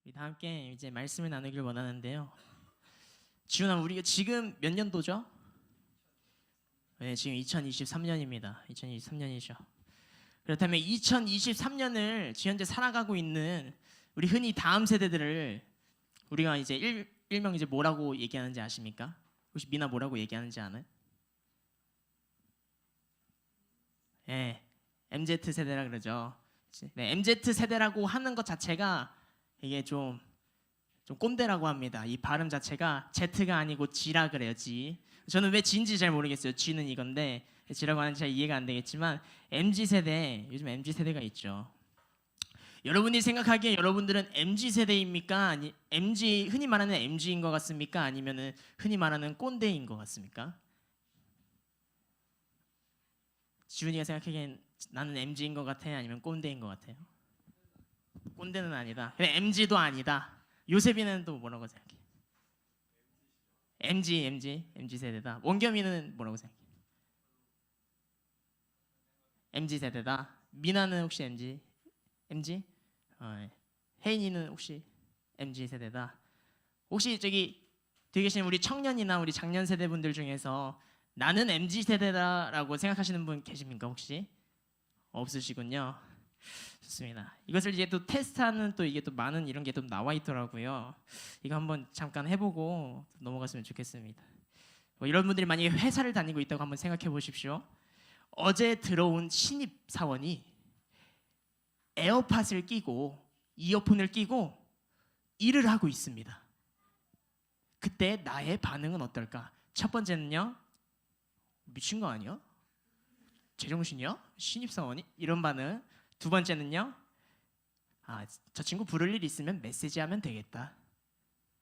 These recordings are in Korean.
우리 다 함께 이제 말씀을 나누길 원하는데요. 지훈아, 우리가 지금 몇 년도죠? 네, 지금 2023년입니다. 2023년이죠. 그렇다면 2023년을 지금 현재 살아가고 있는 우리 흔히 다음 세대들을 우리가 이제 일명 이제 뭐라고 얘기하는지 아십니까? 혹시 미나 뭐라고 얘기하는지 아나요? 네, MZ 세대라 그러죠. 네, MZ 세대라고 하는 것 자체가 이게 좀 꼰대라고 합니다. 이 발음 자체가 Z가 아니고 G라 그래요. G. 저는 왜 G인지 잘 모르겠어요. G는 이건데 G라고 하는지 잘 이해가 안 되겠지만 MZ 세대, 요즘 MZ 세대가 있죠. 여러분이 생각하기에 여러분들은 MZ 세대입니까? 아니 MZ 흔히 말하는 MZ인 것 같습니까? 아니면은 흔히 말하는 꼰대인 것 같습니까? 지훈이가 생각하기엔 나는 MZ인 것 같아? 아니면 꼰대인 것 같아요? 꼰대는 아니다. 근데 MZ도 아니다. 요셉이는 또 뭐라고 생각해? MZ 세대다. 원겸이는 뭐라고 생각해? MZ 세대다. 미나는 혹시 MZ? 예. 혜인이는 혹시 MZ 세대다. 혹시 저기 뒤에 계신 우리 청년이나 우리 장년 세대 분들 중에서 나는 MZ 세대다라고 생각하시는 분 계십니까 혹시? 없으시군요. 좋습니다. 이것을 이제 또 테스트하는 또 이게 또 많은 이런 게 또 나와 있더라고요. 이거 한번 잠깐 해보고 넘어갔으면 좋겠습니다. 뭐 이런 분들이 만약에 회사를 다니고 있다고 한번 생각해 보십시오. 어제 들어온 신입 사원이 에어팟을 끼고 이어폰을 끼고 일을 하고 있습니다. 그때 나의 반응은 어떨까? 첫 번째는요, 미친 거 아니야? 제정신이야? 신입 사원이? 이런 반응. 두 번째는요, 저 친구 부를 일 있으면 메시지하면 되겠다.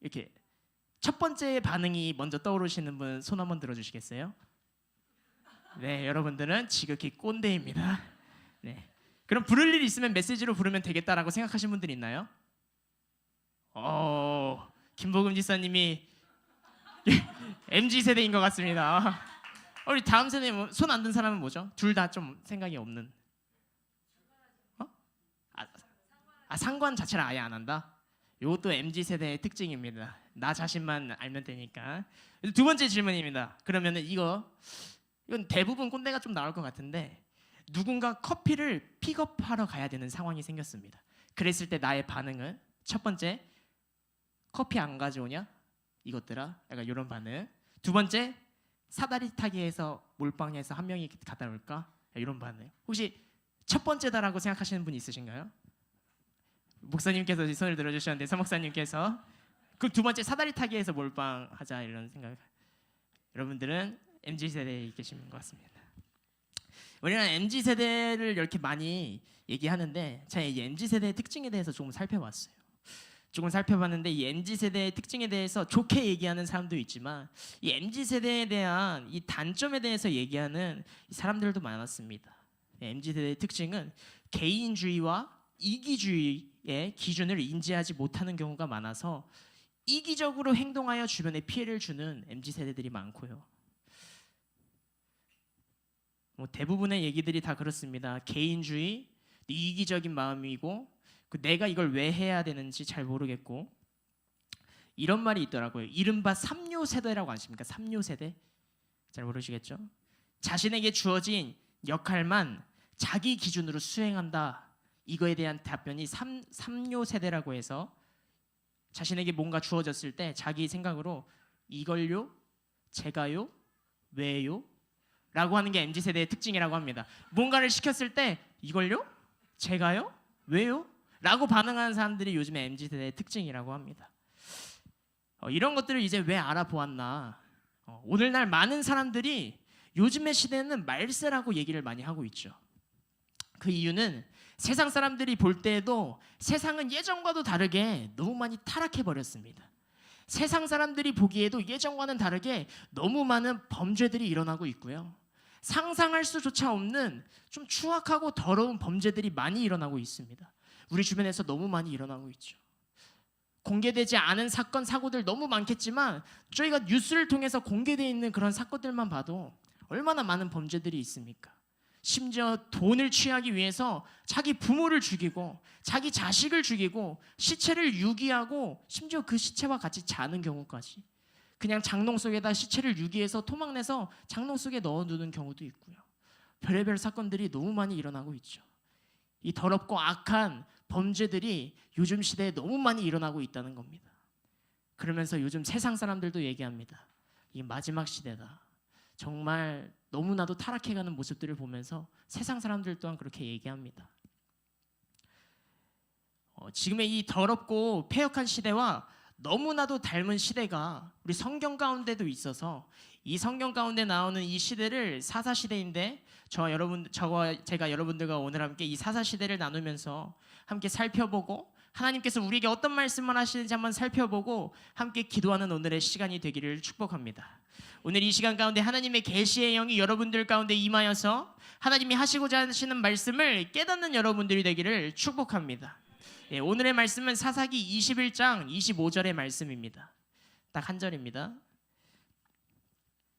이렇게 첫 번째 반응이 먼저 떠오르시는 분 손 한번 들어주시겠어요? 네, 여러분들은 지극히 꼰대입니다. 네, 그럼 부를 일 있으면 메시지로 부르면 되겠다라고 생각하시는 분들 있나요? 김보금 지사님이 MZ 세대인 것 같습니다. 우리 다음 세대 손 안 든 사람은 뭐죠? 둘 다 좀 생각이 없는. 상관 자체를 아예 안 한다. 이것도 MZ 세대의 특징입니다. 나 자신만 알면 되니까. 두 번째 질문입니다. 그러면은 이건 대부분 꼰대가 좀 나올 것 같은데 누군가 커피를 픽업하러 가야 되는 상황이 생겼습니다. 그랬을 때 나의 반응은 첫 번째, 커피 안 가져오냐? 이것들아, 약간 이런 반응. 두 번째, 사다리 타기에서 몰빵해서 한 명이 갖다 놓을까? 이런 반응. 혹시 첫 번째다라고 생각하시는 분 있으신가요? 목사님께서 손을 들어주셨는데 서목사님께서 그 두 번째 사다리 타기에서 몰빵하자 이런 생각. 여러분들은 MZ 세대에 계시는 것 같습니다. 우리는 MZ 세대를 이렇게 많이 얘기하는데 제가 이 MZ 세대의 특징에 대해서 조금 살펴봤어요. 조금 살펴봤는데 이 MZ 세대의 특징에 대해서 좋게 얘기하는 사람도 있지만 이 MZ 세대에 대한 이 단점에 대해서 얘기하는 사람들도 많았습니다. MZ 세대의 특징은 개인주의와 이기주의의 기준을 인지하지 못하는 경우가 많아서 이기적으로 행동하여 주변에 피해를 주는 MZ 세대들이 많고요. 대부분의 얘기들이 다 그렇습니다. 개인주의, 이기적인 마음이고 내가 이걸 왜 해야 되는지 잘 모르겠고 이런 말이 있더라고요. 이른바 3요 세대라고 아십니까? 3요 세대? 잘 모르시겠죠? 자신에게 주어진 역할만 자기 기준으로 수행한다. 이거에 대한 답변이 3요 세대라고 해서 자신에게 뭔가 주어졌을 때 자기 생각으로 이걸요? 제가요? 왜요? 라고 하는 게 MZ 세대의 특징이라고 합니다. 뭔가를 시켰을 때 이걸요? 제가요? 왜요? 라고 반응하는 사람들이 요즘에 MZ 세대의 특징이라고 합니다. 이런 것들을 이제 왜 알아보았나? 오늘날 많은 사람들이 요즘의 시대는 말세라고 얘기를 많이 하고 있죠. 그 이유는 세상 사람들이 볼 때에도 세상은 예전과도 다르게 너무 많이 타락해 버렸습니다. 세상 사람들이 보기에도 예전과는 다르게 너무 많은 범죄들이 일어나고 있고요. 상상할 수조차 없는 좀 추악하고 더러운 범죄들이 많이 일어나고 있습니다. 우리 주변에서 너무 많이 일어나고 있죠. 공개되지 않은 사건, 사고들 너무 많겠지만 저희가 뉴스를 통해서 공개되어 있는 그런 사건들만 봐도 얼마나 많은 범죄들이 있습니까? 심지어 돈을 취하기 위해서 자기 부모를 죽이고 자기 자식을 죽이고 시체를 유기하고 심지어 그 시체와 같이 자는 경우까지, 그냥 장롱 속에다 시체를 유기해서 토막내서 장롱 속에 넣어두는 경우도 있고요. 별의별 사건들이 너무 많이 일어나고 있죠. 이 더럽고 악한 범죄들이 요즘 시대에 너무 많이 일어나고 있다는 겁니다. 그러면서 요즘 세상 사람들도 얘기합니다. 이 마지막 시대다. 정말 너무나도 타락해가는 모습들을 보면서 세상 사람들 또한 그렇게 얘기합니다. 지금의 이 더럽고 패역한 시대와 너무나도 닮은 시대가 우리 성경 가운데도 있어서, 이 성경 가운데 나오는 이 시대를 사사시대인데, 제가 여러분들과 오늘 함께 이 사사시대를 나누면서 함께 살펴보고 하나님께서 우리에게 어떤 말씀을 하시는지 한번 살펴보고 함께 기도하는 오늘의 시간이 되기를 축복합니다. 오늘 이 시간 가운데 하나님의 계시의 영이 여러분들 가운데 임하여서 하나님이 하시고자 하시는 말씀을 깨닫는 여러분들이 되기를 축복합니다. 예, 오늘의 말씀은 사사기 21장 25절의 말씀입니다. 딱 한 절입니다.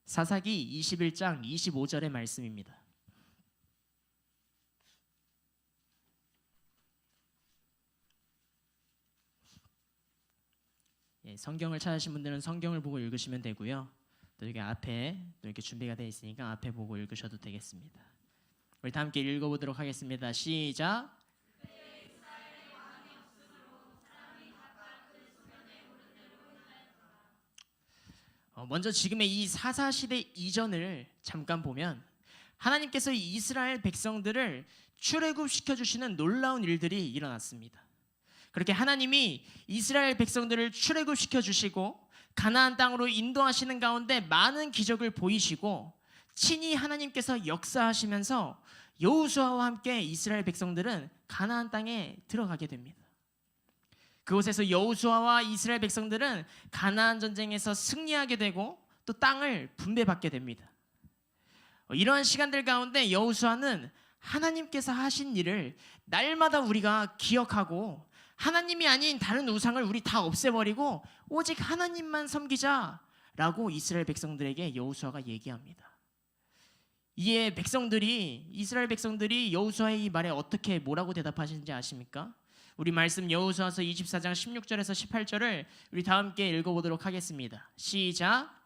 사사기 21장 25절의 말씀입니다. 예, 성경을 찾으신 분들은 성경을 보고 읽으시면 되고요. 또 여기 앞에 또 이렇게 준비가 되어 있으니까 앞에 보고 읽으셔도 되겠습니다. 우리 다 함께 읽어보도록 하겠습니다. 시작. 먼저 지금의 이 사사시대 이전을 잠깐 보면 하나님께서 이스라엘 백성들을 출애굽시켜 주시는 놀라운 일들이 일어났습니다. 그렇게 하나님이 이스라엘 백성들을 출애굽시켜 주시고 가나안 땅으로 인도하시는 가운데 많은 기적을 보이시고 친히 하나님께서 역사하시면서 여호수아와 함께 이스라엘 백성들은 가나안 땅에 들어가게 됩니다. 그곳에서 여호수아와 이스라엘 백성들은 가나안 전쟁에서 승리하게 되고 또 땅을 분배받게 됩니다. 이러한 시간들 가운데 여호수아는 하나님께서 하신 일을 날마다 우리가 기억하고 하나님이 아닌 다른 우상을 우리 다 없애버리고 오직 하나님만 섬기자라고 이스라엘 백성들에게 여호수아가 얘기합니다. 이에 이스라엘 백성들이 여호수아의 이 말에 어떻게 뭐라고 대답하시는지 아십니까? 우리 말씀 여호수아서 24장 16절에서 18절을 우리 다 함께 읽어보도록 하겠습니다. 시작.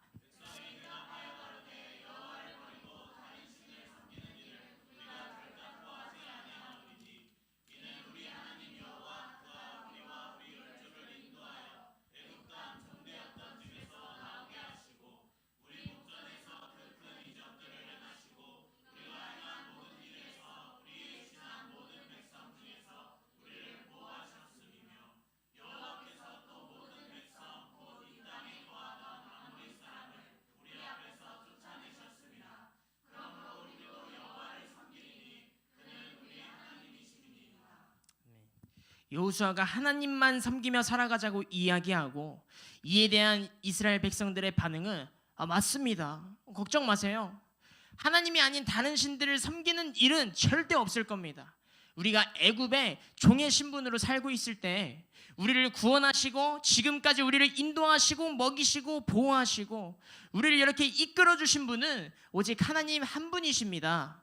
여호수아가 하나님만 섬기며 살아가자고 이야기하고 이에 대한 이스라엘 백성들의 반응은 맞습니다. 걱정 마세요. 하나님이 아닌 다른 신들을 섬기는 일은 절대 없을 겁니다. 우리가 애굽의 종의 신분으로 살고 있을 때 우리를 구원하시고 지금까지 우리를 인도하시고 먹이시고 보호하시고 우리를 이렇게 이끌어 주신 분은 오직 하나님 한 분이십니다.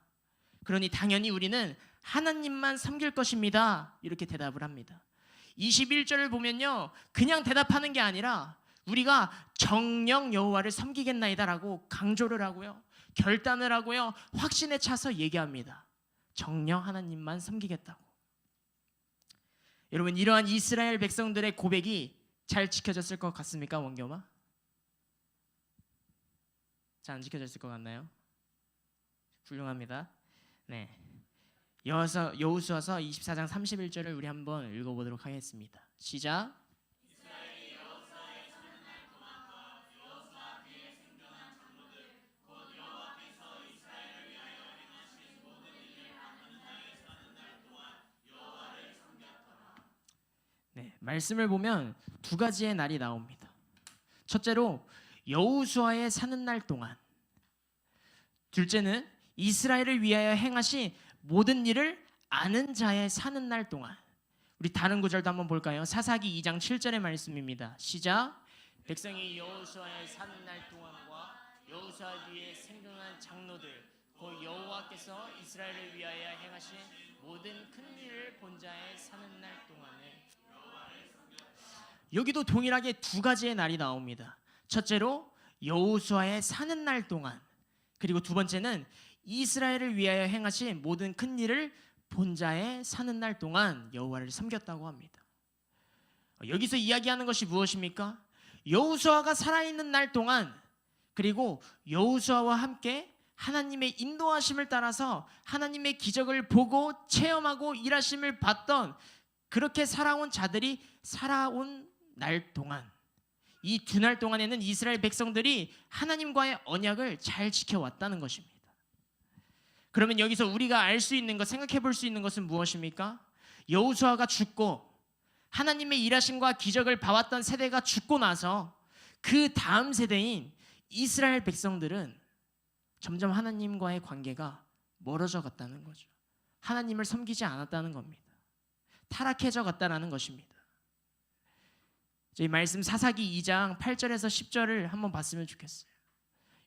그러니 당연히 우리는 하나님만 섬길 것입니다. 이렇게 대답을 합니다. 21절을 보면요, 그냥 대답하는 게 아니라 우리가 정녕 여호와를 섬기겠나이다라고 강조를 하고요, 결단을 하고요, 확신에 차서 얘기합니다. 정녕 하나님만 섬기겠다고. 여러분, 이러한 이스라엘 백성들의 고백이 잘 지켜졌을 것 같습니까? 원겸아? 잘 안 지켜졌을 것 같나요? 훌륭합니다. 네, 여호수아서 24장 31절을 우리 한번 읽어보도록 하겠습니다. 시작. 네, 말씀을 보면 두 가지의 날이 나옵니다. 첫째로 여호수아의 사는 날 동안, 둘째는 이스라엘을 위하여 행하신 모든 일을 아는 자의 사는 날 동안. 우리 다른 구절도 한번 볼까요? 사사기 2장 7절의 말씀입니다. 시작. 백성이 여호수아의 사는 날 동안과 여호수아 뒤에 생존한 장로들 곧 여호와께서 이스라엘을 위하여 행하신 모든 큰 일을 본 자의 사는 날 동안에. 여기도 동일하게 두 가지의 날이 나옵니다. 첫째로 여호수아의 사는 날 동안, 그리고 두 번째는 이스라엘을 위하여 행하신 모든 큰 일을 본 자의 사는 날 동안 여호와를 섬겼다고 합니다. 여기서 이야기하는 것이 무엇입니까? 여호수아가 살아있는 날 동안, 그리고 여호수아와 함께 하나님의 인도하심을 따라서 하나님의 기적을 보고 체험하고 일하심을 봤던, 그렇게 살아온 자들이 살아온 날 동안, 이 두 날 동안에는 이스라엘 백성들이 하나님과의 언약을 잘 지켜왔다는 것입니다. 그러면 여기서 우리가 알 수 있는 것, 생각해 볼 수 있는 것은 무엇입니까? 여호수아가 죽고 하나님의 일하심과 기적을 봐왔던 세대가 죽고 나서 그 다음 세대인 이스라엘 백성들은 점점 하나님과의 관계가 멀어져 갔다는 거죠. 하나님을 섬기지 않았다는 겁니다. 타락해져 갔다는 것입니다. 저희 말씀 사사기 2장 8절에서 10절을 한번 봤으면 좋겠어요.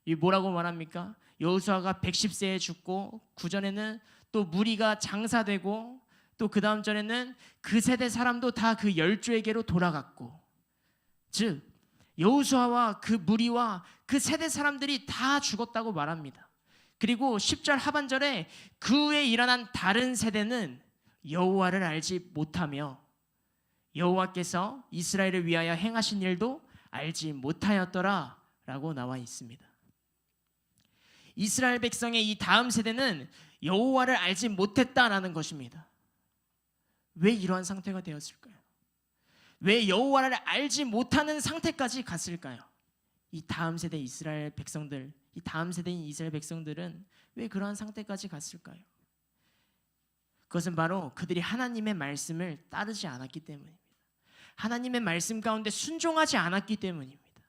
이 뭐라고 말합니까? 여호수아가 110세에 죽고 9절에는 또 무리가 장사되고 또 그 다음 절에는 그 세대 사람도 다 그 열조에게로 돌아갔고, 즉 여호수아와 그 무리와 그 세대 사람들이 다 죽었다고 말합니다. 그리고 10절 하반절에 그 후에 일어난 다른 세대는 여호와를 알지 못하며 여호와께서 이스라엘을 위하여 행하신 일도 알지 못하였더라 라고 나와 있습니다. 이스라엘 백성의 이 다음 세대는 여호와를 알지 못했다라는 것입니다. 왜 이러한 상태가 되었을까요? 왜 여호와를 알지 못하는 상태까지 갔을까요? 이 다음 세대 이스라엘 백성들, 이 다음 세대인 이스라엘 백성들은 왜 그러한 상태까지 갔을까요? 그것은 바로 그들이 하나님의 말씀을 따르지 않았기 때문입니다. 하나님의 말씀 가운데 순종하지 않았기 때문입니다.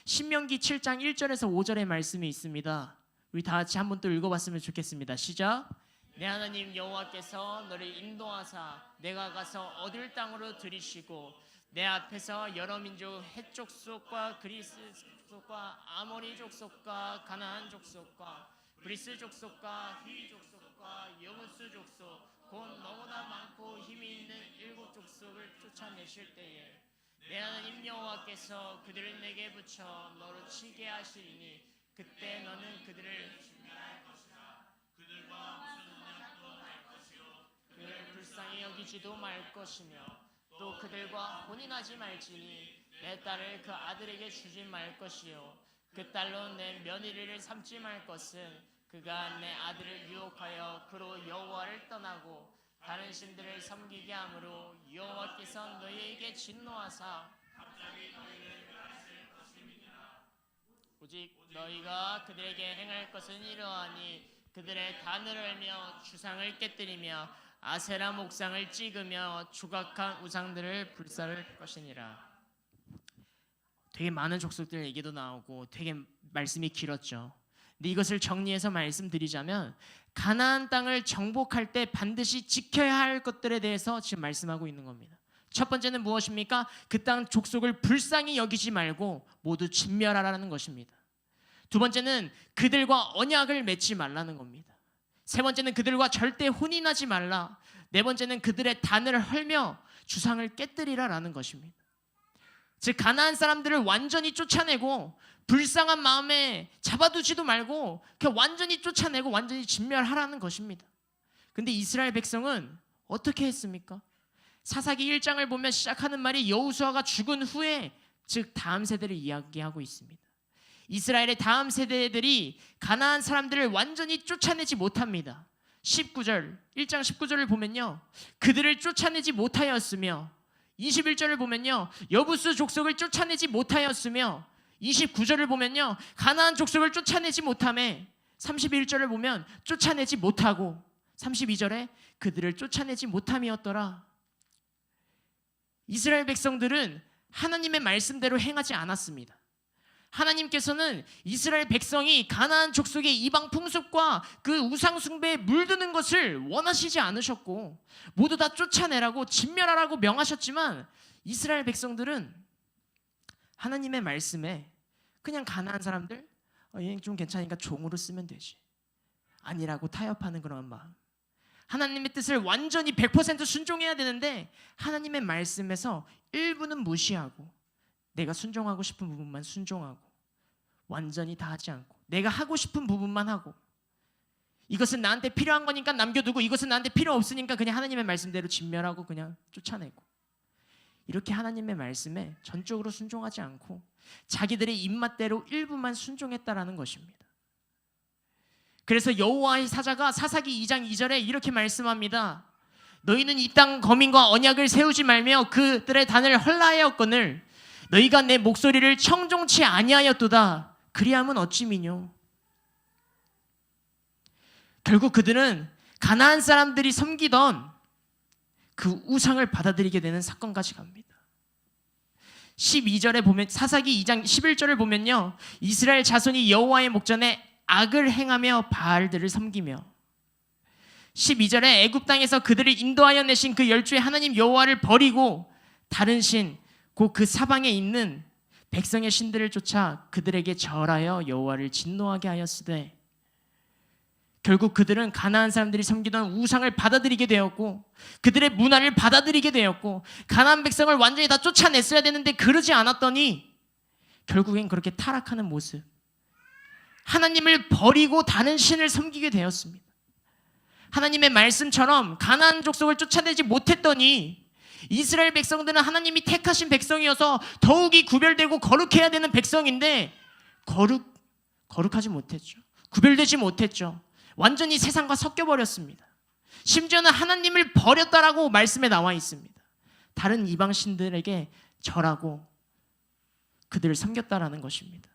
신명기 7장 1절에서 5절의 말씀이 있습니다. 우리 다 같이 한번 또 읽어봤으면 좋겠습니다. 시작. 내 하나님 여호와께서 너를 인도하사 내가 가서 얻을 땅으로 들이시고 내 앞에서 여러 민족 헷 족속과 그리스 족속과 아모리 족속과 가나안 족속과 브리스 족속과 휘 족속과 여부스 족속 곧 너무나 많고 힘이 있는 7 족속을 쫓아내실 때에 내 하나님 여호와께서 그들을 내게 붙여 너로 치게 하시리니 그때 너는 그들을 진멸할 것이라. 그들과 무슨 언약도 할 것이요 그들을 불쌍히 여기지도 말 것이며 또 그들과 혼인하지 말지니 내 딸을 그 아들에게 주지 말 것이요 그 딸로 내 며느리를 삼지 말 것은 그가 내 아들을 유혹하여 그로 여호와를 떠나고 다른 신들을 섬기게 하므로 여호와께서 너희에게 진노하사 갑자기 너희를 멸하실 것임이니라. 오직 너희가 그들에게 행할 것은 이러하니 그들의 단을 헐며 주상을 깨뜨리며 아세라 목상을 찍으며 조각한 우상들을 불사를 것이니라. 되게 많은 족속들 얘기도 나오고 되게 말씀이 길었죠. 근데 이것을 정리해서 말씀드리자면 가나안 땅을 정복할 때 반드시 지켜야 할 것들에 대해서 지금 말씀하고 있는 겁니다. 첫 번째는 무엇입니까? 그 땅 족속을 불쌍히 여기지 말고 모두 진멸하라는 것입니다. 두 번째는 그들과 언약을 맺지 말라는 겁니다. 세 번째는 그들과 절대 혼인하지 말라. 네 번째는 그들의 단을 헐며 주상을 깨뜨리라라는 것입니다. 즉 가나안 사람들을 완전히 쫓아내고 불쌍한 마음에 잡아두지도 말고 그냥 완전히 쫓아내고 완전히 진멸하라는 것입니다. 근데 이스라엘 백성은 어떻게 했습니까? 사사기 1장을 보면 시작하는 말이 여호수아가 죽은 후에, 즉 다음 세대를 이야기하고 있습니다. 이스라엘의 다음 세대들이 가나안 사람들을 완전히 쫓아내지 못합니다. 19절, 1장 19절을 보면요, 그들을 쫓아내지 못하였으며, 21절을 보면요, 여부스 족속을 쫓아내지 못하였으며, 29절을 보면요, 가나안 족속을 쫓아내지 못하며, 31절을 보면 쫓아내지 못하고, 32절에 그들을 쫓아내지 못함이었더라. 이스라엘 백성들은 하나님의 말씀대로 행하지 않았습니다. 하나님께서는 이스라엘 백성이 가나안 족속의 이방 풍습과 그 우상 숭배에 물드는 것을 원하시지 않으셨고 모두 다 쫓아내라고 진멸하라고 명하셨지만 이스라엘 백성들은 하나님의 말씀에 그냥 가나안 사람들 얘는 좀 괜찮으니까 종으로 쓰면 되지, 아니라고 타협하는 그런 마음. 하나님의 뜻을 완전히 100% 순종해야 되는데 하나님의 말씀에서 일부는 무시하고 내가 순종하고 싶은 부분만 순종하고 완전히 다 하지 않고 내가 하고 싶은 부분만 하고 이것은 나한테 필요한 거니까 남겨두고 이것은 나한테 필요 없으니까 그냥 하나님의 말씀대로 진멸하고 그냥 쫓아내고 이렇게 하나님의 말씀에 전적으로 순종하지 않고 자기들의 입맛대로 일부만 순종했다라는 것입니다. 그래서 여호와의 사자가 사사기 2장 2절에 이렇게 말씀합니다. 너희는 이 땅 거민과 언약을 세우지 말며 그들의 단을 헐라하였거늘 너희가 내 목소리를 청종치 아니하였도다. 그리함은 어찌 미뇨. 결국 그들은 가나안 사람들이 섬기던 그 우상을 받아들이게 되는 사건까지 갑니다. 12절에 보면 사사기 2장 11절을 보면요. 이스라엘 자손이 여호와의 목전에 악을 행하며 바알들을 섬기며 12절에 애굽 땅에서 그들을 인도하여 내신 그 12주의 하나님 여호와를 버리고 다른 신 곧 그 사방에 있는 백성의 신들을 쫓아 그들에게 절하여 여호와를 진노하게 하였으되 결국 그들은 가나안 사람들이 섬기던 우상을 받아들이게 되었고 그들의 문화를 받아들이게 되었고 가나안 백성을 완전히 다 쫓아냈어야 되는데 그러지 않았더니 결국엔 그렇게 타락하는 모습 하나님을 버리고 다른 신을 섬기게 되었습니다. 하나님의 말씀처럼 가나안 족속을 쫓아내지 못했더니 이스라엘 백성들은 하나님이 택하신 백성이어서 더욱이 구별되고 거룩해야 되는 백성인데 거룩하지 못했죠. 구별되지 못했죠. 완전히 세상과 섞여버렸습니다. 심지어는 하나님을 버렸다라고 말씀에 나와 있습니다. 다른 이방 신들에게 절하고 그들을 섬겼다라는 것입니다.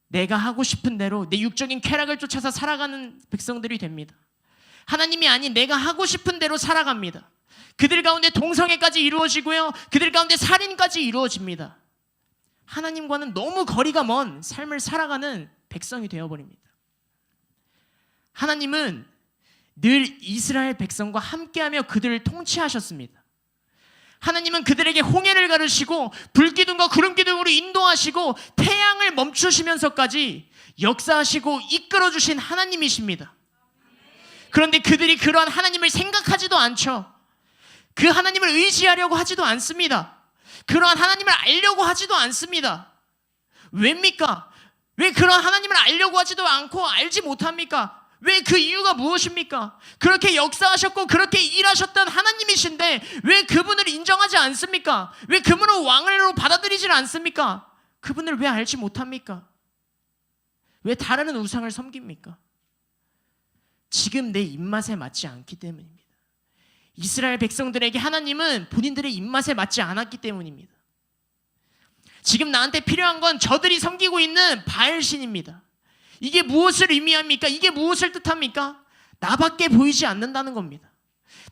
내가 하고 싶은 대로 내 육적인 쾌락을 쫓아서 살아가는 백성들이 됩니다. 하나님이 아닌 내가 하고 싶은 대로 살아갑니다. 그들 가운데 동성애까지 이루어지고요. 그들 가운데 살인까지 이루어집니다. 하나님과는 너무 거리가 먼 삶을 살아가는 백성이 되어버립니다. 하나님은 늘 이스라엘 백성과 함께하며 그들을 통치하셨습니다. 하나님은 그들에게 홍해를 가르시고 불기둥과 구름기둥으로 인도하시고 태양을 멈추시면서까지 역사하시고 이끌어주신 하나님이십니다. 그런데 그들이 그러한 하나님을 생각하지도 않죠. 그 하나님을 의지하려고 하지도 않습니다. 그러한 하나님을 알려고 하지도 않습니다. 왜입니까? 왜 그런 하나님을 알려고 하지도 않고 알지 못합니까? 왜 그 이유가 무엇입니까? 그렇게 역사하셨고 그렇게 일하셨던 하나님이신데 왜 그분을 인정하지 않습니까? 왜 그분을 왕으로 받아들이질 않습니까? 그분을 왜 알지 못합니까? 왜 다른 우상을 섬깁니까? 지금 내 입맛에 맞지 않기 때문입니다. 이스라엘 백성들에게 하나님은 본인들의 입맛에 맞지 않았기 때문입니다. 지금 나한테 필요한 건 저들이 섬기고 있는 바알신입니다. 이게 무엇을 의미합니까? 이게 무엇을 뜻합니까? 나밖에 보이지 않는다는 겁니다.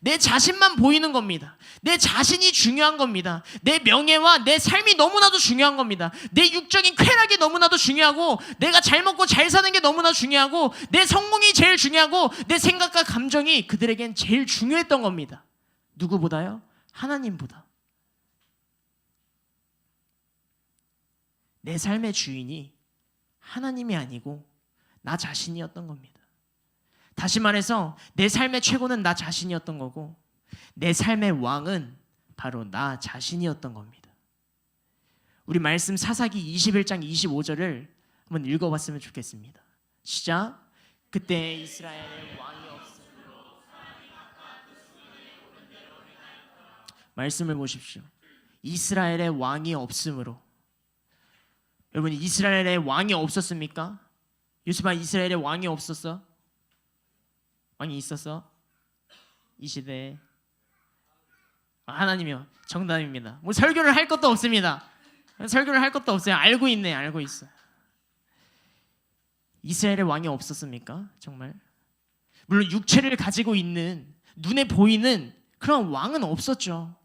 내 자신만 보이는 겁니다. 내 자신이 중요한 겁니다. 내 명예와 내 삶이 너무나도 중요한 겁니다. 내 육적인 쾌락이 너무나도 중요하고 내가 잘 먹고 잘 사는 게 너무나 중요하고 내 성공이 제일 중요하고 내 생각과 감정이 그들에겐 제일 중요했던 겁니다. 누구보다요? 하나님보다. 내 삶의 주인이 하나님이 아니고 나 자신이었던 겁니다. 다시 말해서 내 삶의 최고는 나 자신이었던 거고 내 삶의 왕은 바로 나 자신이었던 겁니다. 우리 말씀 사사기 21장 25절을 한번 읽어봤으면 좋겠습니다. 시작. 그때 이스라엘의 왕이 없으므로 말씀을 보십시오. 이스라엘의 왕이 없으므로. 여러분 이스라엘의 왕이 없었습니까? 요셉아 이스라엘에 왕이 없었어? 왕이 있었어? 이 시대에 하나님이요. 정답입니다. 뭐 설교를 할 것도 없습니다. 설교를 할 것도 없어요. 알고 있네. 알고 있어. 이스라엘에 왕이 없었습니까? 정말? 물론 육체를 가지고 있는 눈에 보이는 그런 왕은 없었죠.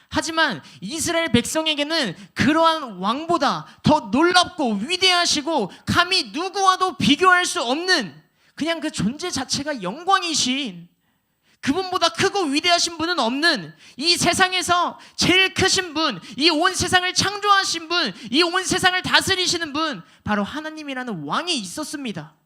하지만 이스라엘 백성에게는 그러한 왕보다 더 놀랍고 위대하시고 감히 누구와도 비교할 수 없는 그냥 그 존재 자체가 영광이신 그분보다 크고 위대하신 분은 없는 이 세상에서 제일 크신 분, 이 온 세상을 창조하신 분, 이 온 세상을 다스리시는 분 바로 하나님이라는 왕이 있었습니다.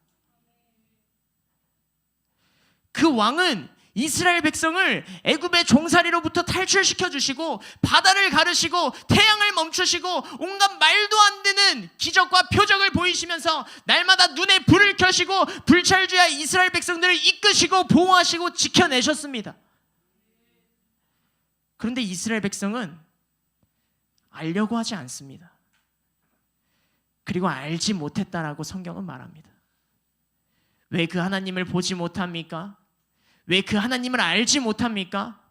그 왕은 이스라엘 백성을 애굽의 종살이로부터 탈출시켜 주시고 바다를 가르시고 태양을 멈추시고 온갖 말도 안 되는 기적과 표적을 보이시면서 날마다 눈에 불을 켜시고 불찰주야 이스라엘 백성들을 이끄시고 보호하시고 지켜내셨습니다. 그런데 이스라엘 백성은 알려고 하지 않습니다. 그리고 알지 못했다라고 성경은 말합니다. 왜 그 하나님을 보지 못합니까? 왜 그 하나님을 알지 못합니까?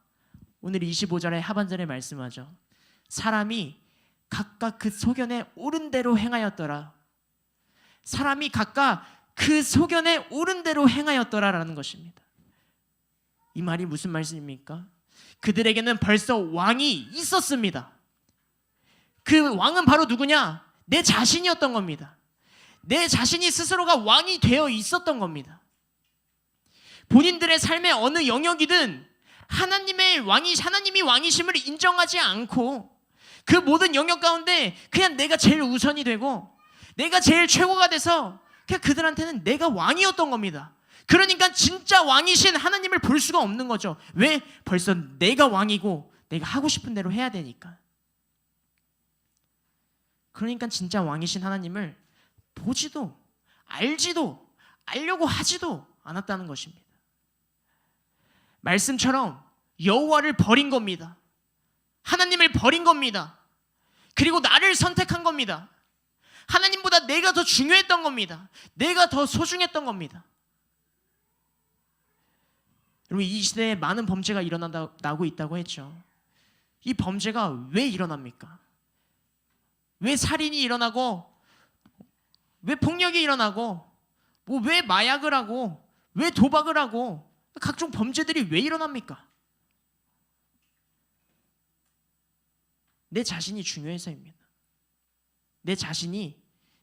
오늘 25절의 하반절에 말씀하죠. 사람이 각각 그 소견에 옳은 대로 행하였더라. 사람이 각각 그 소견에 옳은 대로 행하였더라라는 것입니다. 이 말이 무슨 말씀입니까? 그들에게는 벌써 왕이 있었습니다. 그 왕은 바로 누구냐? 내 자신이었던 겁니다. 내 자신이 스스로가 왕이 되어 있었던 겁니다. 본인들의 삶의 어느 영역이든 하나님이 왕이심을 인정하지 않고 그 모든 영역 가운데 그냥 내가 제일 우선이 되고 내가 제일 최고가 돼서 그냥 그들한테는 내가 왕이었던 겁니다. 그러니까 진짜 왕이신 하나님을 볼 수가 없는 거죠. 왜? 벌써 내가 왕이고 내가 하고 싶은 대로 해야 되니까. 그러니까 진짜 왕이신 하나님을 보지도 알지도 알려고 하지도 않았다는 것입니다. 말씀처럼 여호와를 버린 겁니다. 하나님을 버린 겁니다. 그리고 나를 선택한 겁니다. 하나님보다 내가 더 중요했던 겁니다. 내가 더 소중했던 겁니다. 여러분, 이 시대에 많은 범죄가 일어나고 있다고 했죠. 이 범죄가 왜 일어납니까? 왜 살인이 일어나고 왜 폭력이 일어나고 왜 마약을 하고 왜 도박을 하고 각종 범죄들이 왜 일어납니까? 내 자신이 중요해서입니다. 내 자신이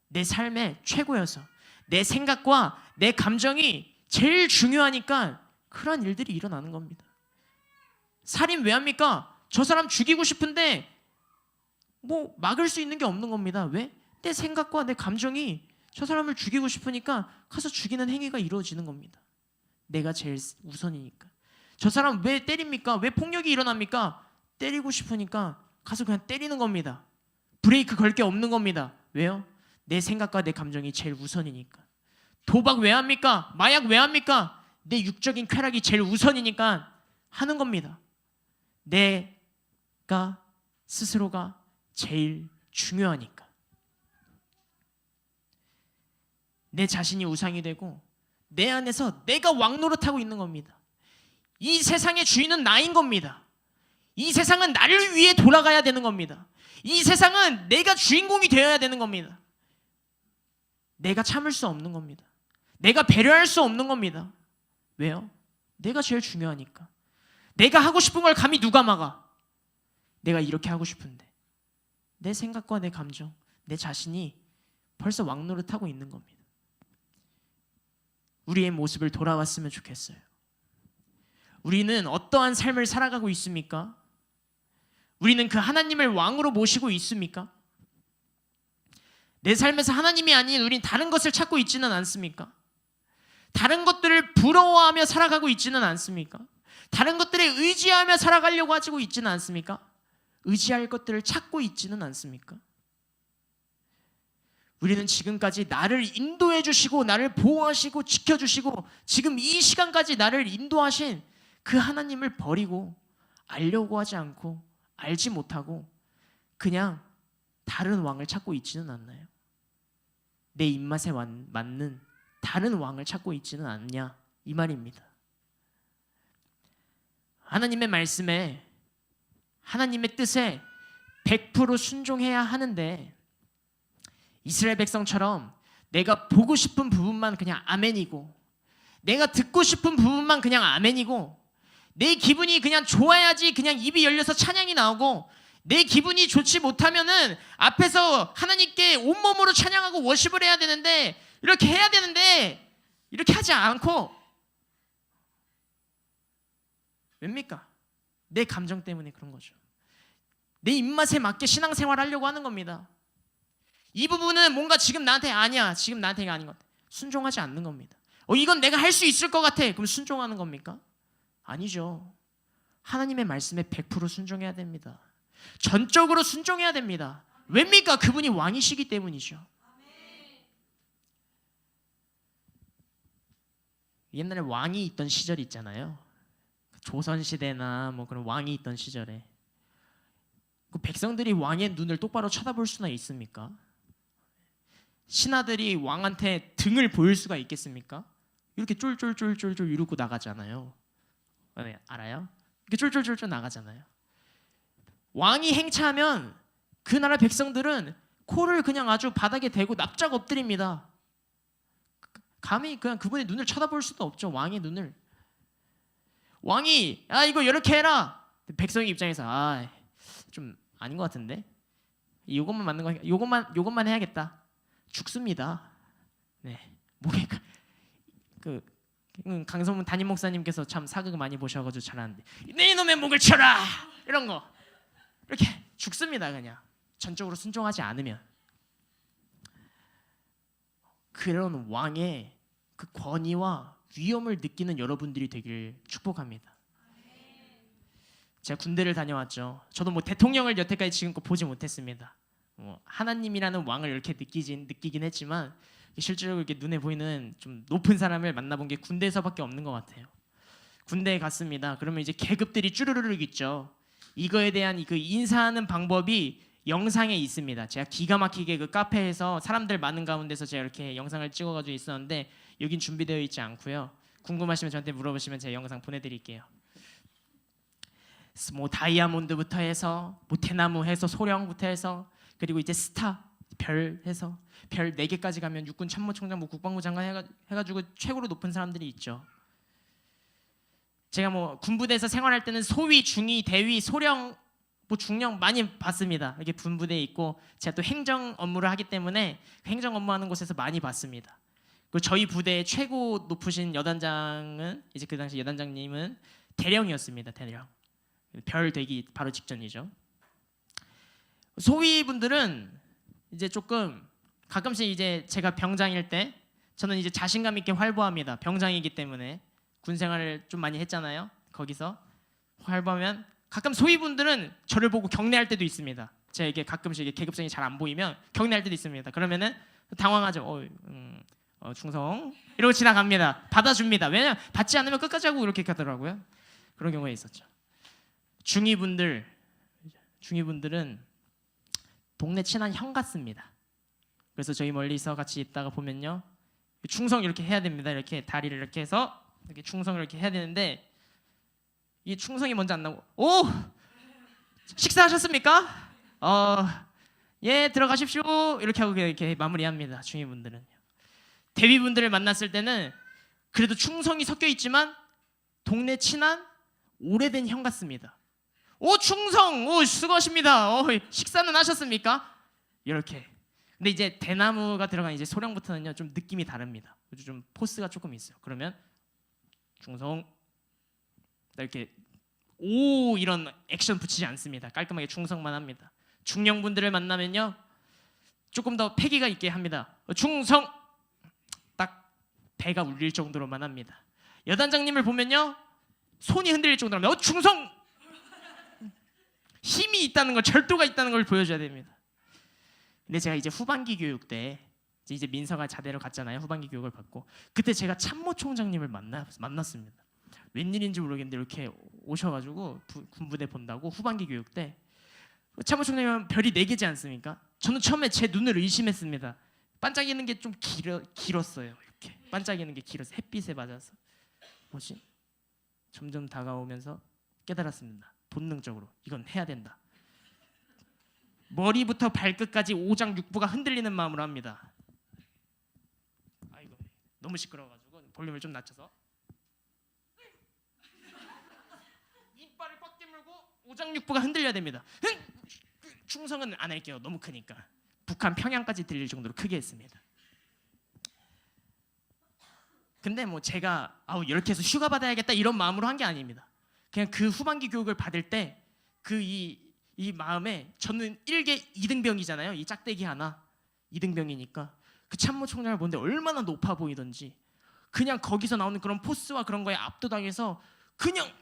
내 삶의 최고여서 내 생각과 내 감정이 제일 중요하니까 그런 일들이 일어나는 겁니다. 살인 왜 합니까? 저 사람 죽이고 싶은데 막을 수 있는 게 없는 겁니다. 왜? 내 생각과 내 감정이 저 사람을 죽이고 싶으니까 가서 죽이는 행위가 이루어지는 겁니다. 내가 제일 우선이니까. 저 사람 왜 때립니까? 왜 폭력이 일어납니까? 때리고 싶으니까 가서 그냥 때리는 겁니다. 브레이크 걸 게 없는 겁니다. 왜요? 내 생각과 내 감정이 제일 우선이니까. 도박 왜 합니까? 마약 왜 합니까? 내 육적인 쾌락이 제일 우선이니까 하는 겁니다. 내가 스스로가 제일 중요하니까. 내 자신이 우상이 되고 내 안에서 내가 왕노릇하고 있는 겁니다. 이 세상의 주인은 나인 겁니다. 이 세상은 나를 위해 돌아가야 되는 겁니다. 이 세상은 내가 주인공이 되어야 되는 겁니다. 내가 참을 수 없는 겁니다. 내가 배려할 수 없는 겁니다. 왜요? 내가 제일 중요하니까. 내가 하고 싶은 걸 감히 누가 막아? 내가 이렇게 하고 싶은데 내 생각과 내 감정, 내 자신이 벌써 왕노릇하고 있는 겁니다. 우리의 모습을 돌아왔으면 좋겠어요. 우리는 어떠한 삶을 살아가고 있습니까? 우리는 그 하나님을 왕으로 모시고 있습니까? 내 삶에서 하나님이 아닌 우린 다른 것을 찾고 있지는 않습니까? 다른 것들을 부러워하며 살아가고 있지는 않습니까? 다른 것들에 의지하며 살아가려고 하고 있지는 않습니까? 의지할 것들을 찾고 있지는 않습니까? 우리는 지금까지 나를 인도해 주시고 나를 보호하시고 지켜주시고 지금 이 시간까지 나를 인도하신 그 하나님을 버리고 알려고 하지 않고 알지 못하고 그냥 다른 왕을 찾고 있지는 않나요? 내 입맛에 맞는 다른 왕을 찾고 있지는 않냐, 이 말입니다. 하나님의 말씀에 하나님의 뜻에 100% 순종해야 하는데 이스라엘 백성처럼 내가 보고 싶은 부분만 그냥 아멘이고 내가 듣고 싶은 부분만 그냥 아멘이고 내 기분이 그냥 좋아야지 그냥 입이 열려서 찬양이 나오고 내 기분이 좋지 못하면은 앞에서 하나님께 온몸으로 찬양하고 워십을 해야 되는데 이렇게 해야 되는데 이렇게 하지 않고 왜입니까? 내 감정 때문에 그런 거죠. 내 입맛에 맞게 신앙생활 하려고 하는 겁니다. 이 부분은 뭔가 지금 나한테 아니야, 지금 나한테가 아닌 것 같아. 순종하지 않는 겁니다. 이건 내가 할 수 있을 것 같아. 그럼 순종하는 겁니까? 아니죠. 하나님의 말씀에 100% 순종해야 됩니다. 전적으로 순종해야 됩니다. 왜입니까? 그분이 왕이시기 때문이죠. 옛날에 왕이 있던 시절이 있잖아요. 조선시대나 뭐 그런 왕이 있던 시절에 그 백성들이 왕의 눈을 똑바로 쳐다볼 수나 있습니까? 신하들이 왕한테 등을 보일 수가 있겠습니까? 이렇게 쫄쫄쫄쫄쫄 이러고 나가잖아요. 네, 알아요? 이렇게 쫄쫄쫄쫄 나가잖아요. 왕이 행차하면 그 나라 백성들은 코를 그냥 아주 바닥에 대고 납작 엎드립니다. 감히 그냥 그분의 눈을 쳐다볼 수도 없죠. 왕의 눈을. 왕이 이거 이렇게 해라. 백성의 입장에서 좀 아닌 것 같은데. 이것만 맞는 거, 요것만 해야겠다. 죽습니다. 네, 목에 강성문 담임 목사님께서 참 사극을 많이 보셔가지고 잘 아는데 내 이놈의 목을 쳐라 이런 거 이렇게 죽습니다. 그냥 전적으로 순종하지 않으면. 그런 왕의 그 권위와 위엄을 느끼는 여러분들이 되길 축복합니다. 제가 군대를 다녀왔죠. 저도 뭐 대통령을 여태까지 지금껏 보지 못했습니다. 하나님이라는 왕을 이렇게 느끼긴 했지만 실제로 이렇게 눈에 보이는 좀 높은 사람을 만나본 게 군대에서밖에 없는 것 같아요. 군대에 갔습니다. 그러면 이제 계급들이 쭈르르륵 있죠. 이거에 대한 그 인사하는 방법이 영상에 있습니다. 제가 기가 막히게 그 카페에서 사람들 많은 가운데서 제가 이렇게 영상을 찍어가지고 있었는데 여긴 준비되어 있지 않고요. 궁금하시면 저한테 물어보시면 제가 영상 보내드릴게요. 뭐 다이아몬드부터 해서 뭐 대나무 해서 소령부터 해서 그리고 이제 스타 별 해서 별 4개까지 가면 육군 참모총장 뭐 국방부 장관 해가지고 최고로 높은 사람들이 있죠. 제가 뭐 군부대에서 생활할 때는 소위, 중위, 대위, 소령, 뭐 중령 많이 봤습니다. 이렇게 군부대에 있고 제가 또 행정 업무를 하기 때문에 행정 업무하는 곳에서 많이 봤습니다. 그리고 저희 부대의 최고 높으신 여단장은 이제 그 당시 여단장님은 대령이었습니다. 대령. 별 되기 바로 직전이죠. 소위분들은 이제 조금 가끔씩 이제 제가 병장일 때 저는 이제 자신감 있게 활보합니다. 병장이기 때문에 군 생활을 좀 많이 했잖아요. 거기서 활보하면 가끔 소위분들은 저를 보고 경례할 때도 있습니다. 제가 이게 가끔씩 계급성이 잘 안 보이면 경례할 때도 있습니다. 그러면은 당황하죠. 충성 이러고 지나갑니다. 받아줍니다. 왜냐면 받지 않으면 끝까지 하고 이렇게 가더라고요. 그런 경우가 있었죠. 중위분들은 동네 친한 형 같습니다. 그래서 저희 멀리서 같이 있다가 보면요, 충성 이렇게 해야 됩니다. 이렇게 다리를 이렇게 해서 이렇게 충성을 이렇게 해야 되는데 이 충성이 먼저 안 나오고 식사하셨습니까? 예, 들어가십시오. 이렇게 하고 이렇게 마무리합니다. 중위분들은. 대위분들을 만났을 때는 그래도 충성이 섞여 있지만 동네 친한 오래된 형 같습니다. 충성, 수고하십니다. 식사는 하셨습니까? 이렇게. 근데 이제 대나무가 들어간 이제 소령부터는요 좀 느낌이 다릅니다. 좀 포스가 조금 있어요. 그러면 충성 이렇게 이런 액션 붙이지 않습니다. 깔끔하게 충성만 합니다. 중령분들을 만나면요 조금 더 패기가 있게 합니다. 충성 딱 배가 울릴 정도로만 합니다. 여단장님을 보면요 손이 흔들릴 정도로 합니다. 충성 힘이 있다는 걸, 절도가 있다는 걸 보여줘야 됩니다. 근데 제가 이제 후반기 교육 때 이제 민서가 자대로 갔잖아요. 후반기 교육을 받고 그때 제가 참모총장님을 만났습니다. 웬일인지 모르겠는데 이렇게 오셔가지고 군부대 본다고 후반기 교육 때 참모총장님은 별이 4개지 않습니까? 저는 처음에 제 눈을 의심했습니다. 반짝이는 게 좀 길었어요. 이렇게 반짝이는 게 길어서 햇빛에 맞아서 뭐지? 점점 다가오면서 깨달았습니다. 본능적으로 이건 해야 된다. 머리부터 발끝까지 오장육부가 흔들리는 마음으로 합니다. 아이고 너무 시끄러워가지고 볼륨을 좀 낮춰서 이빨을 꽉 깨물고 오장육부가 흔들려야 됩니다. 충성은 안 할게요. 너무 크니까. 북한 평양까지 들릴 정도로 크게 했습니다. 근데 뭐 제가 이렇게 해서 휴가 받아야겠다 이런 마음으로 한 게 아닙니다. 그냥 그 후반기 교육을 받을 때 그 이 마음에 저는 1개 2등병이잖아요. 이 짝대기 하나 2등병이니까 그 참모총장을 보는데 얼마나 높아 보이던지 그냥 거기서 나오는 그런 포스와 그런 거에 압도당해서 그냥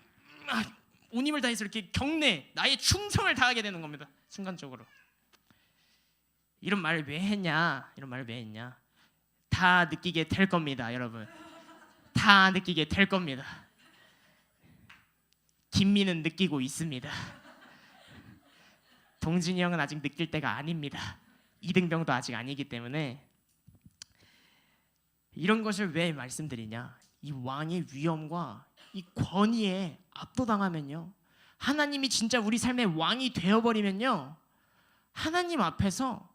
온 힘을 다해서 이렇게 경내 나의 충성을 다하게 되는 겁니다. 순간적으로. 이런 말을 왜 했냐? 이런 말을 왜 했냐? 다 느끼게 될 겁니다, 여러분. 다 느끼게 될 겁니다. 김미는 느끼고 있습니다. 동진이 형은 아직 느낄 때가 아닙니다. 이등병도 아직 아니기 때문에. 이런 것을 왜 말씀드리냐? 이 왕의 위엄과 이 권위에 압도당하면요, 하나님이 진짜 우리 삶의 왕이 되어버리면요, 하나님 앞에서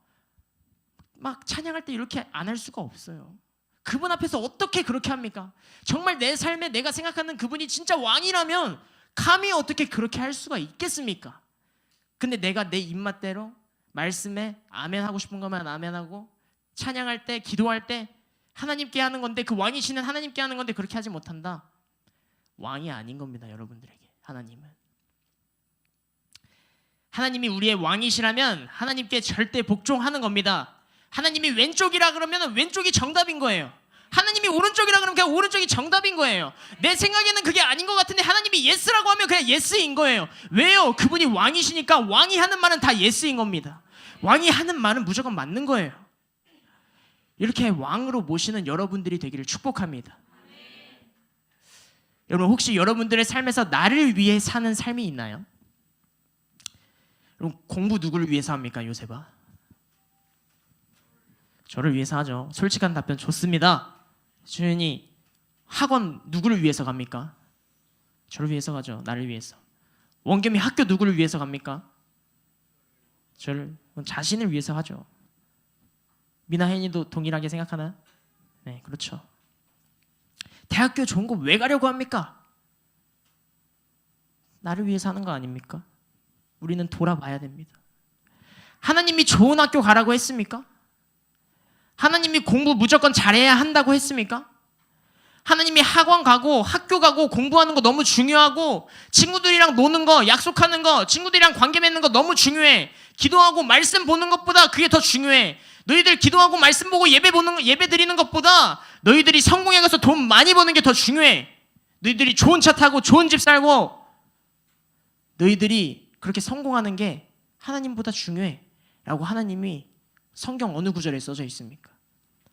막 찬양할 때 이렇게 안 할 수가 없어요. 그분 앞에서 어떻게 그렇게 합니까? 정말 내 삶에 내가 생각하는 그분이 진짜 왕이라면 감히 어떻게 그렇게 할 수가 있겠습니까? 근데 내가 내 입맛대로 말씀에 아멘 하고 싶은 것만 아멘하고, 찬양할 때 기도할 때 하나님께 하는 건데, 그 왕이시는 하나님께 하는 건데 그렇게 하지 못한다. 왕이 아닌 겁니다, 여러분들에게. 하나님이 우리의 왕이시라면 하나님께 절대 복종하는 겁니다. 하나님이 왼쪽이라 그러면 왼쪽이 정답인 거예요. 하나님이 오른쪽이라 그러면 그냥 오른쪽이 정답인 거예요. 내 생각에는 그게 아닌 것 같은데 하나님이 예스라고 하면 그냥 예스인 거예요. 왜요? 그분이 왕이시니까 왕이 하는 말은 다 예스인 겁니다. 왕이 하는 말은 무조건 맞는 거예요. 이렇게 왕으로 모시는 여러분들이 되기를 축복합니다. 여러분, 혹시 여러분들의 삶에서 나를 위해 사는 삶이 있나요? 여러분, 공부 누구를 위해서 합니까, 요셉아? 저를 위해서 하죠. 솔직한 답변 좋습니다. 주연이 학원 누구를 위해서 갑니까? 저를 위해서 가죠. 나를 위해서. 원겸이 학교 누구를 위해서 갑니까? 저를, 자신을 위해서 하죠. 미나 혜인이도 동일하게 생각하나요? 네, 그렇죠. 대학교 좋은 거 왜 가려고 합니까? 나를 위해서 하는 거 아닙니까? 우리는 돌아봐야 됩니다. 하나님이 좋은 학교 가라고 했습니까? 하나님이 공부 무조건 잘해야 한다고 했습니까? 하나님이 학원 가고 학교 가고 공부하는 거 너무 중요하고, 친구들이랑 노는 거, 약속하는 거, 친구들이랑 관계 맺는 거 너무 중요해. 기도하고 말씀 보는 것보다 그게 더 중요해. 너희들 기도하고 말씀 보고 예배 드리는 것보다 너희들이 성공해 가서 돈 많이 버는 게 더 중요해. 너희들이 좋은 차 타고 좋은 집 살고 너희들이 그렇게 성공하는 게 하나님보다 중요해 라고 하나님이 성경 어느 구절에 써져 있습니까?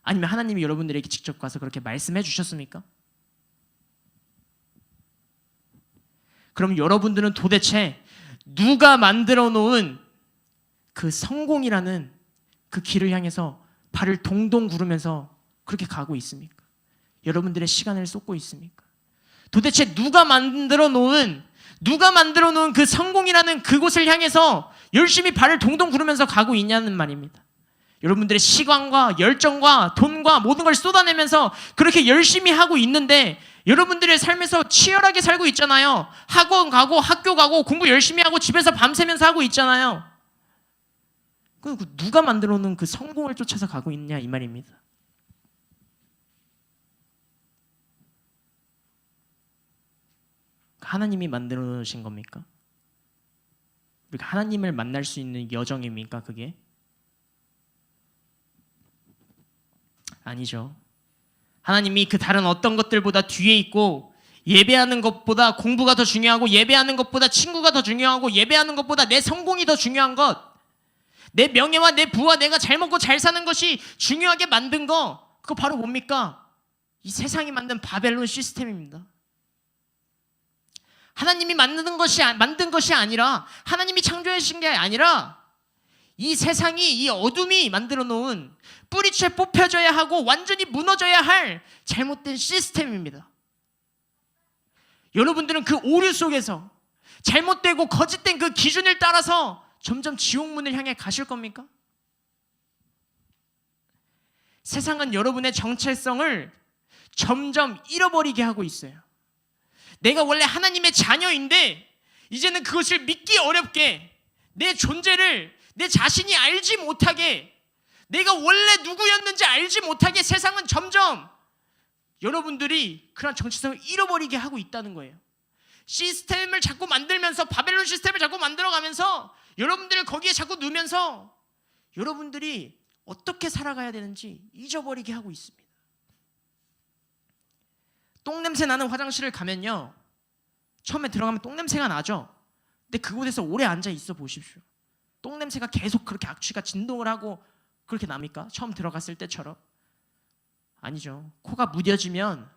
아니면 하나님이 여러분들에게 직접 가서 그렇게 말씀해 주셨습니까? 그럼 여러분들은 도대체 누가 만들어 놓은 그 성공이라는 그 길을 향해서 발을 동동 구르면서 그렇게 가고 있습니까? 여러분들의 시간을 쏟고 있습니까? 도대체 누가 만들어 놓은 그 성공이라는 그곳을 향해서 열심히 발을 동동 구르면서 가고 있냐는 말입니다. 여러분들의 시간과 열정과 돈과 모든 걸 쏟아내면서 그렇게 열심히 하고 있는데, 여러분들의 삶에서 치열하게 살고 있잖아요. 학원 가고 학교 가고 공부 열심히 하고 집에서 밤새면서 하고 있잖아요. 누가 만들어 놓은 그 성공을 쫓아서 가고 있냐, 이 말입니다. 하나님이 만들어 놓으신 겁니까? 우리가 하나님을 만날 수 있는 여정입니까, 그게? 아니죠. 하나님이 그 다른 어떤 것들보다 뒤에 있고, 예배하는 것보다 공부가 더 중요하고, 예배하는 것보다 친구가 더 중요하고, 예배하는 것보다 내 성공이 더 중요한 것, 내 명예와 내 부와 내가 잘 먹고 잘 사는 것이 중요하게 만든 거, 그거 바로 뭡니까? 이 세상이 만든 바벨론 시스템입니다. 하나님이 만든 것이 아니라, 하나님이 창조하신 게 아니라, 이 세상이, 이 어둠이 만들어 놓은 뿌리채 뽑혀져야 하고 완전히 무너져야 할 잘못된 시스템입니다. 여러분들은 그 오류 속에서 잘못되고 거짓된 그 기준을 따라서 점점 지옥문을 향해 가실 겁니까? 세상은 여러분의 정체성을 점점 잃어버리게 하고 있어요. 내가 원래 하나님의 자녀인데 이제는 그것을 믿기 어렵게, 내 존재를 내 자신이 알지 못하게, 내가 원래 누구였는지 알지 못하게 세상은 점점 여러분들이 그런 정체성을 잃어버리게 하고 있다는 거예요. 시스템을 자꾸 만들면서, 바벨론 시스템을 자꾸 만들어가면서 여러분들을 거기에 자꾸 넣으면서 여러분들이 어떻게 살아가야 되는지 잊어버리게 하고 있습니다. 똥냄새 나는 화장실을 가면요, 처음에 들어가면 똥냄새가 나죠. 근데 그곳에서 오래 앉아 있어 보십시오. 똥냄새가 계속 그렇게 악취가 진동을 하고 그렇게 납니까? 처음 들어갔을 때처럼? 아니죠. 코가 무뎌지면,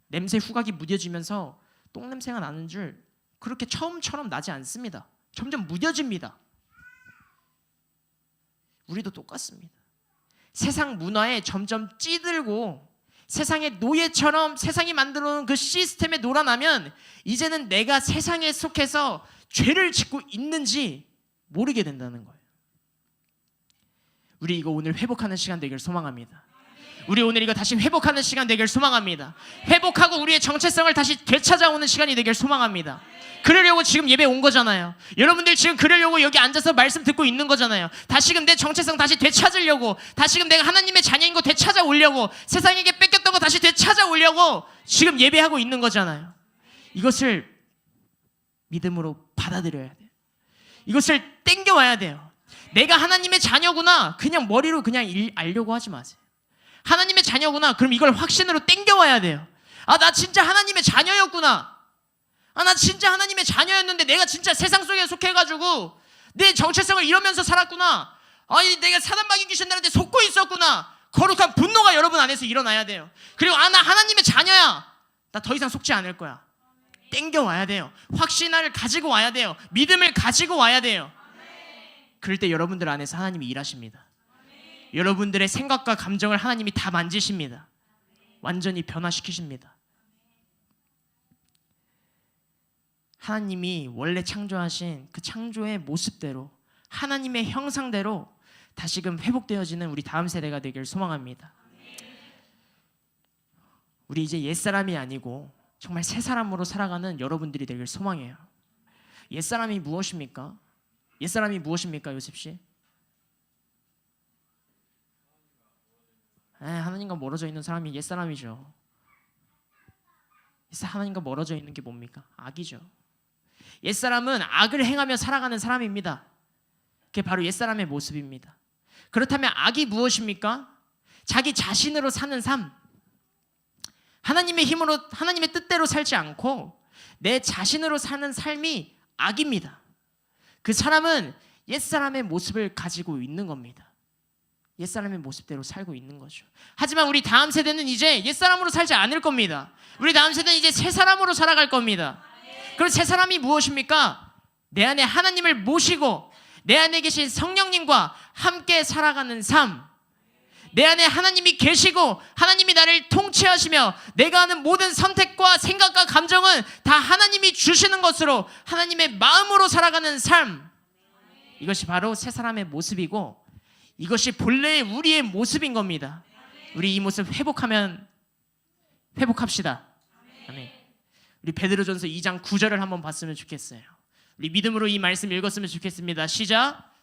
냄새 후각이 무뎌지면서 똥냄새가 나는 줄 그렇게 처음처럼 나지 않습니다. 점점 무뎌집니다. 우리도 똑같습니다. 세상 문화에 점점 찌들고 세상의 노예처럼 세상이 만들어 놓은 그 시스템에 놀아나면 이제는 내가 세상에 속해서 죄를 짓고 있는지 모르게 된다는 거예요. 우리 이거 오늘 회복하는 시간 되길 소망합니다. 우리 오늘 이거 다시 회복하는 시간 되길 소망합니다. 회복하고 우리의 정체성을 다시 되찾아오는 시간이 되길 소망합니다. 그러려고 지금 예배 온 거잖아요. 여러분들 지금 그러려고 여기 앉아서 말씀 듣고 있는 거잖아요. 다시금 내 정체성 다시 되찾으려고, 다시금 내가 하나님의 자녀인 거 되찾아오려고, 세상에게 뺏겼던 거 다시 되찾아오려고 지금 예배하고 있는 거잖아요. 이것을 믿음으로 받아들여야 돼요. 이것을 땡겨와야 돼요. 내가 하나님의 자녀구나 그냥 머리로 그냥 알려고 하지 마세요. 하나님의 자녀구나 그럼 이걸 확신으로 땡겨와야 돼요. 아, 나 진짜 하나님의 자녀였구나. 아, 나 진짜 하나님의 자녀였는데 내가 진짜 세상 속에 속해가지고 내 정체성을 잃으면서 살았구나. 아니, 내가 사단 마귀 귀신들한테 속고 있었구나. 거룩한 분노가 여러분 안에서 일어나야 돼요. 그리고 아, 나 하나님의 자녀야. 나 더 이상 속지 않을 거야. 땡겨와야 돼요. 확신을 가지고 와야 돼요. 믿음을 가지고 와야 돼요. 그럴 때 여러분들 안에서 하나님이 일하십니다. 여러분들의 생각과 감정을 하나님이 다 만지십니다. 완전히 변화시키십니다. 하나님이 원래 창조하신 그 창조의 모습대로, 하나님의 형상대로 다시금 회복되어지는 우리 다음 세대가 되길 소망합니다. 우리 이제 옛사람이 아니고 정말 새 사람으로 살아가는 여러분들이 되길 소망해요. 옛사람이 무엇입니까? 옛사람이 무엇입니까, 요셉씨? 하나님과 멀어져 있는 사람이 옛사람이죠. 하나님과 멀어져 있는 게 뭡니까? 악이죠. 옛사람은 악을 행하며 살아가는 사람입니다. 그게 바로 옛사람의 모습입니다. 그렇다면 악이 무엇입니까? 자기 자신으로 사는 삶, 하나님의 힘으로, 하나님의 뜻대로 살지 않고 내 자신으로 사는 삶이 악입니다. 그 사람은 옛사람의 모습을 가지고 있는 겁니다. 옛사람의 모습대로 살고 있는 거죠. 하지만 우리 다음 세대는 이제 옛사람으로 살지 않을 겁니다. 우리 다음 세대는 이제 새 사람으로 살아갈 겁니다. 그럼 새 사람이 무엇입니까? 내 안에 하나님을 모시고 내 안에 계신 성령님과 함께 살아가는 삶, 내 안에 하나님이 계시고 하나님이 나를 통치하시며 내가 하는 모든 선택과 생각과 감정은 다 하나님이 주시는 것으로 하나님의 마음으로 살아가는 삶, 이것이 바로 새 사람의 모습이고 이것이 본래의 우리의 모습인 겁니다. 우리 이 모습 회복합시다. 아멘. 우리 베드로전서 2장 9절을 한번 봤으면 좋겠어요. 우리 믿음으로 이 말씀 읽었으면 좋겠습니다. 시작.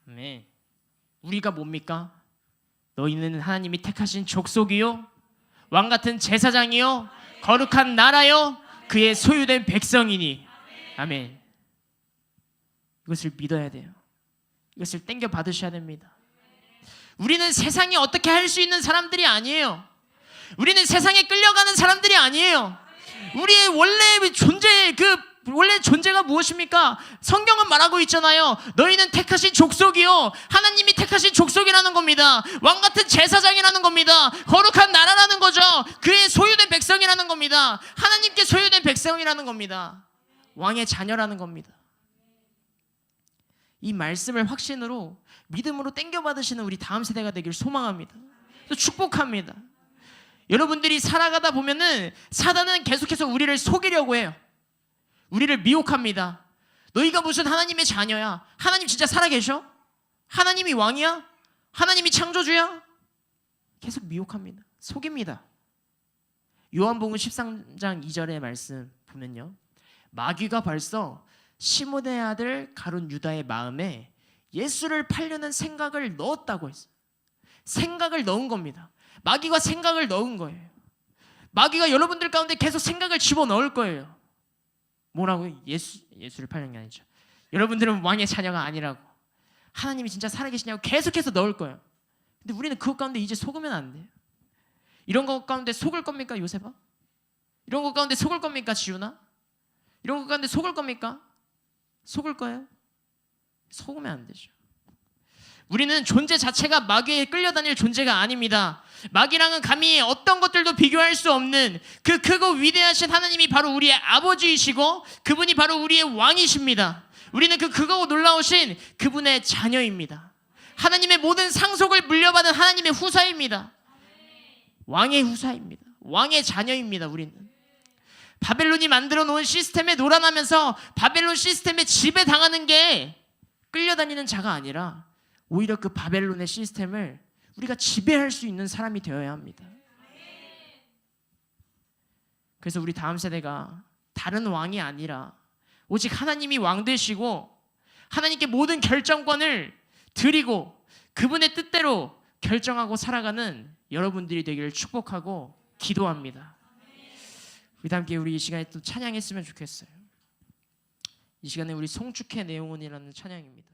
아멘. 우리가 뭡니까? 너희는 하나님이 택하신 족속이요, 왕같은 제사장이요, 거룩한 나라요, 그의 소유된 백성이니. 아멘. 이것을 믿어야 돼요. 이것을 땡겨 받으셔야 됩니다. 우리는 세상이 어떻게 할 수 있는 사람들이 아니에요. 우리는 세상에 끌려가는 사람들이 아니에요. 우리의 원래 존재가 무엇입니까? 성경은 말하고 있잖아요. 너희는 택하신 족속이요, 하나님이 택하신 족속이라는 겁니다. 왕같은 제사장이라는 겁니다. 거룩한 나라라는 거죠. 그의 소유된 백성이라는 겁니다. 하나님께 소유된 백성이라는 겁니다. 왕의 자녀라는 겁니다. 이 말씀을 확신으로 믿음으로 땡겨받으시는 우리 다음 세대가 되길 소망합니다. 축복합니다. 여러분들이 살아가다 보면은 사단은 계속해서 우리를 속이려고 해요. 우리를 미혹합니다. 너희가 무슨 하나님의 자녀야? 하나님 진짜 살아계셔? 하나님이 왕이야? 하나님이 창조주야? 계속 미혹합니다. 속입니다. 요한복음 13장 2절의 말씀 보면요, 마귀가 벌써 시몬의 아들 가룟 유다의 마음에 예수를 팔려는 생각을 넣었다고 했어요. 생각을 넣은 겁니다. 마귀가 생각을 넣은 거예요. 마귀가 여러분들 가운데 계속 생각을 집어넣을 거예요. 뭐라고요? 예수를 팔는 게 아니죠. 여러분들은 왕의 자녀가 아니라고, 하나님이 진짜 살아계시냐고 계속해서 넣을 거예요. 근데 우리는 그것 가운데 이제 속으면 안 돼요. 이런 것 가운데 속을 겁니까, 요셉아? 이런 것 가운데 속을 겁니까, 지훈아? 이런 것 가운데 속을 겁니까? 속을 거예요? 속으면 안 되죠. 우리는 존재 자체가 마귀에 끌려다닐 존재가 아닙니다. 마귀랑은 감히 어떤 것들도 비교할 수 없는 그 크고 위대하신 하나님이 바로 우리의 아버지이시고 그분이 바로 우리의 왕이십니다. 우리는 그 크고 놀라우신 그분의 자녀입니다. 하나님의 모든 상속을 물려받은 하나님의 후사입니다. 왕의 후사입니다. 왕의 자녀입니다. 우리는 바벨론이 만들어 놓은 시스템에 놀아나면서 바벨론 시스템에 지배당하는 게 끌려다니는 자가 아니라 오히려 그 바벨론의 시스템을 우리가 지배할 수 있는 사람이 되어야 합니다. 그래서 우리 다음 세대가 다른 왕이 아니라 오직 하나님이 왕 되시고 하나님께 모든 결정권을 드리고 그분의 뜻대로 결정하고 살아가는 여러분들이 되기를 축복하고 기도합니다. 우리 함께 우리 이 시간에 또 찬양했으면 좋겠어요. 이 시간에 우리 송축해 내용원이라는 찬양입니다.